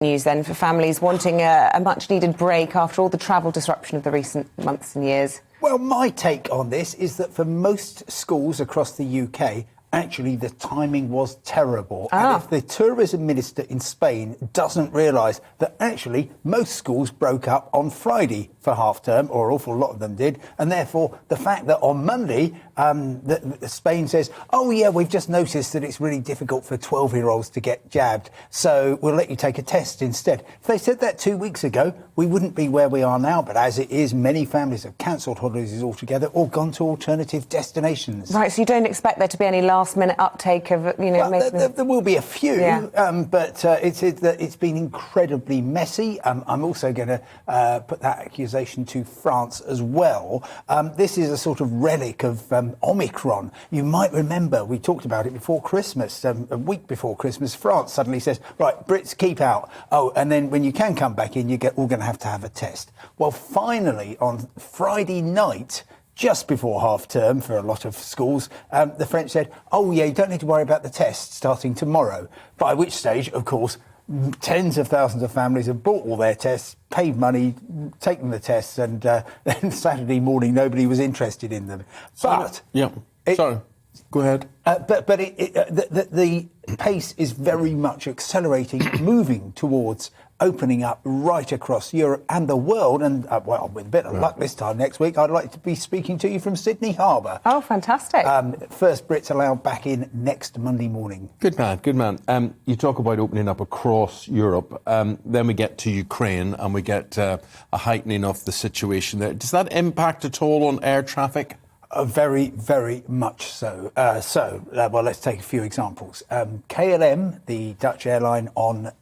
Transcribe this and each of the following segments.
News then for families wanting a much-needed break after all the travel disruption of the recent months and years. Well, my take on this is that for most schools across the UK, actually the timing was terrible. And if the tourism minister in Spain doesn't realise that actually most schools broke up on Friday for half term, or an awful lot of them did, and therefore the fact that on Monday Spain says, oh yeah, we've just noticed that it's really difficult for 12-year-olds to get jabbed, so we'll let you take a test instead. If they said that 2 weeks ago, we wouldn't be where we are now, but as it is, many families have cancelled holidays altogether or gone to alternative destinations. Right, so you don't expect there to be any last-minute uptake of, Well, there will be a few, but it's been incredibly messy. I'm also going to put that accusation to France as well. This is a sort of relic of Omicron. You might remember, we talked about it before Christmas, a week before Christmas, France suddenly says, right, Brits keep out. Oh, and then when you can come back in, you're all going to have a test. Well, finally, on Friday night, just before half-term for a lot of schools, the French said, oh, yeah, you don't need to worry about the test starting tomorrow. By which stage, of course, tens of thousands of families have bought all their tests, paid money, taken the tests, and then Saturday morning nobody was interested in them. But... Sorry, go ahead. The pace is very much accelerating, moving towards opening up right across Europe and the world. And, with a bit of luck this time next week, I'd like to be speaking to you from Sydney Harbour. Oh, fantastic. First Brits allowed back in next Monday morning. Good man. You talk about opening up across Europe. Then we get to Ukraine and we get a heightening of the situation there. Does that impact at all on air traffic? Very, very much so. Well, let's take a few examples. KLM, the Dutch airline, on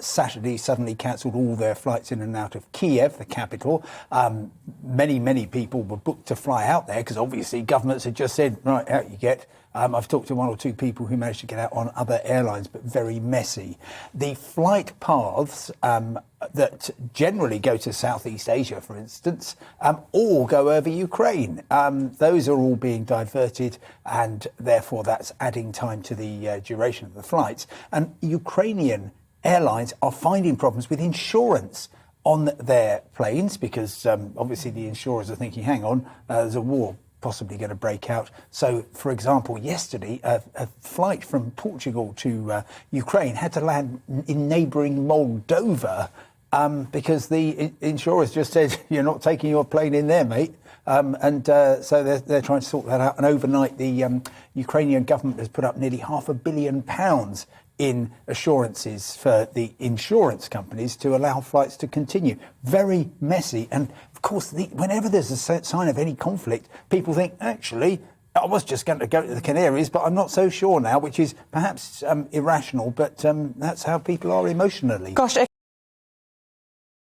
Saturday suddenly cancelled all their flights in and out of Kiev, the capital. Many people were booked to fly out there because obviously governments had just said, right, out you get. I've talked to one or two people who managed to get out on other airlines, but very messy. The flight paths that generally go to Southeast Asia, for instance, all go over Ukraine. Those are all being diverted, and therefore that's adding time to the duration of the flights. And Ukrainian airlines are finding problems with insurance on their planes because obviously the insurers are thinking, hang on, there's a war possibly going to break out. So, for example, yesterday, a flight from Portugal to Ukraine had to land in neighbouring Moldova because the insurers just said, you're not taking your plane in there, mate. So they're trying to sort that out. And overnight, the Ukrainian government has put up nearly £500 million in assurances for the insurance companies to allow flights to continue. Very messy. And, of course, whenever there's a sign of any conflict, people think, actually, I was just going to go to the Canaries, but I'm not so sure now, which is perhaps irrational, but that's how people are emotionally. Gosh,